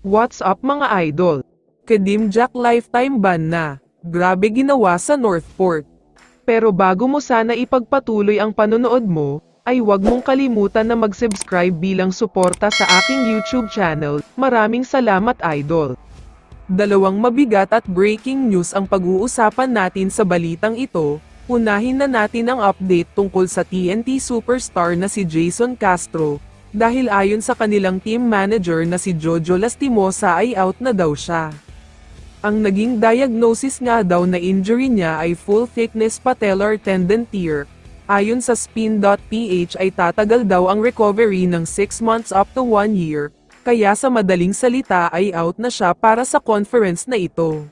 What's up mga idol? Kedim Jack lifetime ban na. Grabe ginawa sa Northport. Pero bago mo sana ipagpatuloy ang panonood mo, ay huwag mong kalimutan na mag-subscribe bilang suporta sa aking YouTube channel. Maraming salamat idol. Dalawang mabigat at breaking news ang pag-uusapan natin sa balitang ito. Unahin na natin ang update tungkol sa TNT superstar na si Jason Castro. Dahil ayon sa kanilang team manager na si Jojo Lastimosa ay out na daw siya. Ang naging diagnosis nga daw na injury niya ay full-thickness patellar tendon tear. Ayon sa spin.ph ay tatagal daw ang recovery ng 6 months up to 1 year, kaya sa madaling salita ay out na siya para sa conference na ito.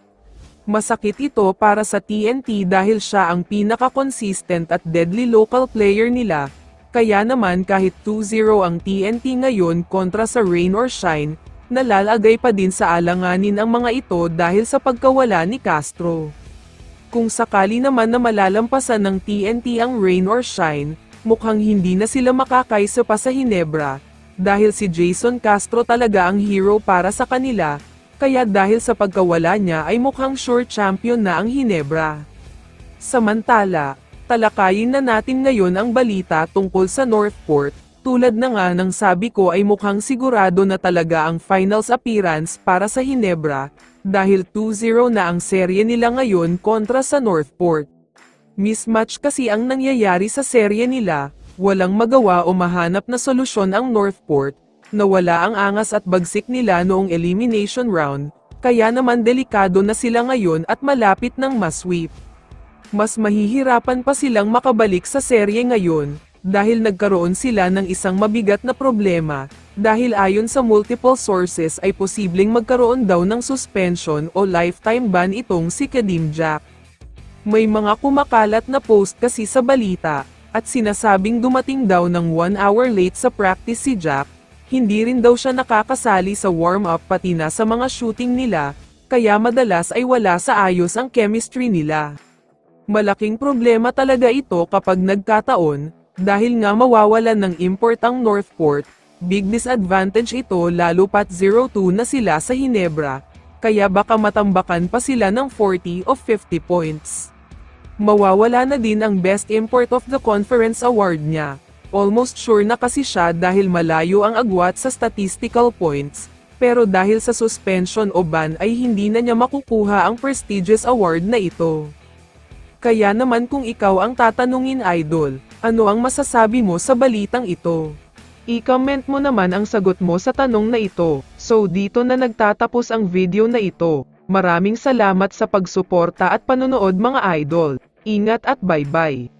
Masakit ito para sa TNT dahil siya ang pinaka-consistent at deadly local player nila. Kaya naman kahit 2-0 ang TNT ngayon kontra sa rain or shine, nalalagay pa din sa alanganin ang mga ito dahil sa pagkawala ni Castro. Kung sakali naman na malalampasan ng TNT ang rain or shine, mukhang hindi na sila makakaisa pa sa Hinebra, dahil si Jason Castro talaga ang hero para sa kanila, kaya dahil sa pagkawala niya ay mukhang sure champion na ang Hinebra. Samantala, talakayin na natin ngayon ang balita tungkol sa Northport. Tulad na nga ng sabi ko ay mukhang sigurado na talaga ang finals appearance para sa Hinebra, dahil 2-0 na ang serye nila ngayon kontra sa Northport. Mismatch kasi ang nangyayari sa serye nila, walang magawa o mahanap na solusyon ang Northport, nawala ang angas at bagsik nila noong elimination round, kaya naman delikado na sila ngayon at malapit ng masweep. Mas mahihirapan pa silang makabalik sa serye ngayon, dahil nagkaroon sila ng isang mabigat na problema, dahil ayon sa multiple sources ay posibleng magkaroon daw ng suspension o lifetime ban itong si Kedim Jack. May mga kumakalat na post kasi sa balita, at sinasabing dumating daw ng 1 hour late sa practice si Jack, hindi rin daw siya nakakasali sa warm-up pati na sa mga shooting nila, kaya madalas ay wala sa ayos ang chemistry nila. Malaking problema talaga ito kapag nagkataon, dahil nga mawawalan ng import ang Northport, big disadvantage ito lalo pat 0-2 na sila sa Hinebra, kaya baka matambakan pa sila ng 40 o 50 points. Mawawala na din ang Best Import of the Conference award niya, almost sure na kasi siya dahil malayo ang agwat sa statistical points, pero dahil sa suspension o ban ay hindi na niya makukuha ang prestigious award na ito. Kaya naman kung ikaw ang tatanungin idol, ano ang masasabi mo sa balitang ito? I-comment mo naman ang sagot mo sa tanong na ito. So dito na nagtatapos ang video na ito. Maraming salamat sa pagsuporta at panonood mga idol. Ingat at bye-bye.